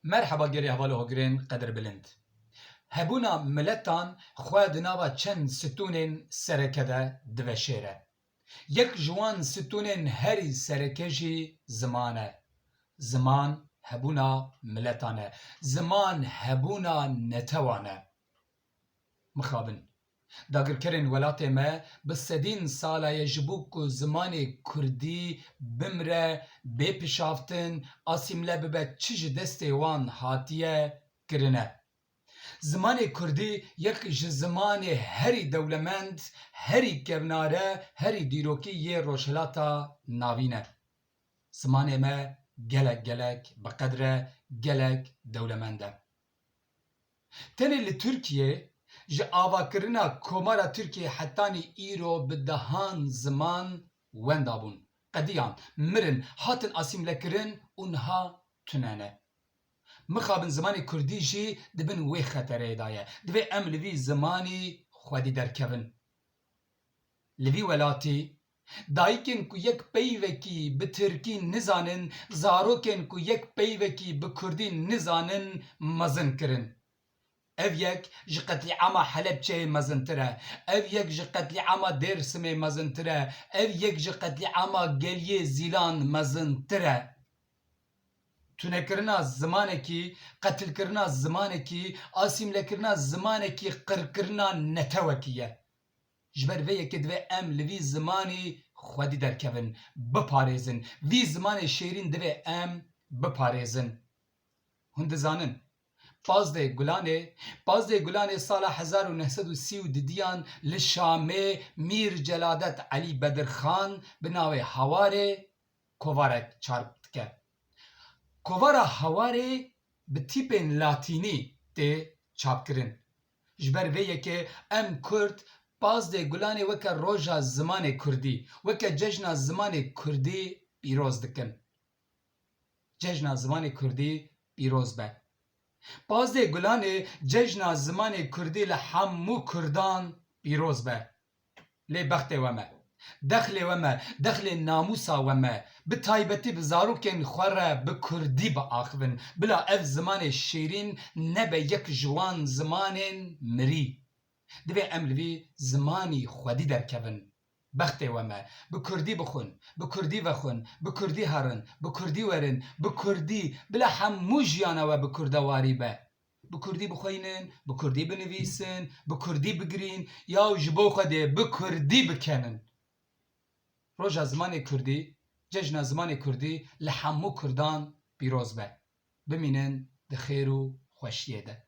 Merhaba geri havalı hogrin qedir bilind. Hebûna miletan xwe di nava çend stûnên sereke de diveşêre. Yek ji wan stûnên herî sereke jî ziman e. Ziman hebûna miletan e. Ziman hebûna netewan e. Mixabin. Dagirkerên welatê me bi sedîn sala ye ji bo ku zimanê Kurdî bimre, bêpişaftin, asîmle bibe çi ji destê wan hatiye kirine. Zimanê Kurdî yek ji zimanê herî dewlemend, herî kevnare, herî dîrokî yê rojhilata navîn e. Zimanê me gelek biqedr e, gelek dewlemend e. Tenê li Tirkiyê ji avakirina komara Tirkiye hetanî îro bi dehan ziman wenda bûn. Qediyan, mirin, hatin asîmlekirin û niha tune ne. Mixabin zimanê Kurdî jî dibin wê xetereyê de ye. Divê em li vî zimanî xwedî derkevin. Li vî welatî dayîkên ku yek peyvekî bi Tirkî nizanin, zarokên ku yek peyvekî bi Kurdî nizanin mezin kirin. Ev yek ji qetlîama Helepçeyê mezintir e. Ev yek ji qetlîama Dêrsimê mezintir e. Ev yek ji qetlîama Geliyê Zîlan mezintir e. Tunekirina zimanekî, qetilkirina zimanekî, asîmlekirina zimanekî, qirkirina netewekî ye. Ji ber vê yekê divê em li vî zimanî xwedî derkevin, biparêzin. Vî zimanê şêrîn divê em biparêzin. Hûn dizanin Pazdê Gulanê sala 1932 li Şamê Mîr Celadet Elî Bedirxan bi navê Hawarê kovarek çark dike. Kovara Hawarê bi tîpên latînî tê çapkirin. Ji ber vê yekê em Kurd Pazdê Gulanê weke roja zimanê Kurdî, weke cejna zimanê Kurdî pîroz dikin. Cejna zimanê Kurdî pîroz be. Pazdê Gulanê cejna zimanê Kurdî li hemû Kurdan pîroz be. Lê bextê we me, dexlê we me, dexlê namûsa we me, bi taybetî bi zarokên xwe re bi Kurdî biaxivin, bila ev zimanê şêrîn nebe yek ji wan zimanên mirî. Divê em li vî zimanî xwedî derkevin. Bextê we me, bi Kurdî bixwin, bi Kurdî vexwin, bi Kurdî herin, bi Kurdî werin, bi Kurdî, bila hemû jiyana we bi kurdewarî be. Bi Kurdî bixwînin, bi Kurdî binivîsin, bi Kurdî bigirîn, yaw ji bo Xwedê bi Kurdî bikenin. Roja zimanê Kurdî, cejna zimanê Kurdî li hemû Kurdan pîroz be. Bimînin di xêr û xweşiyê de.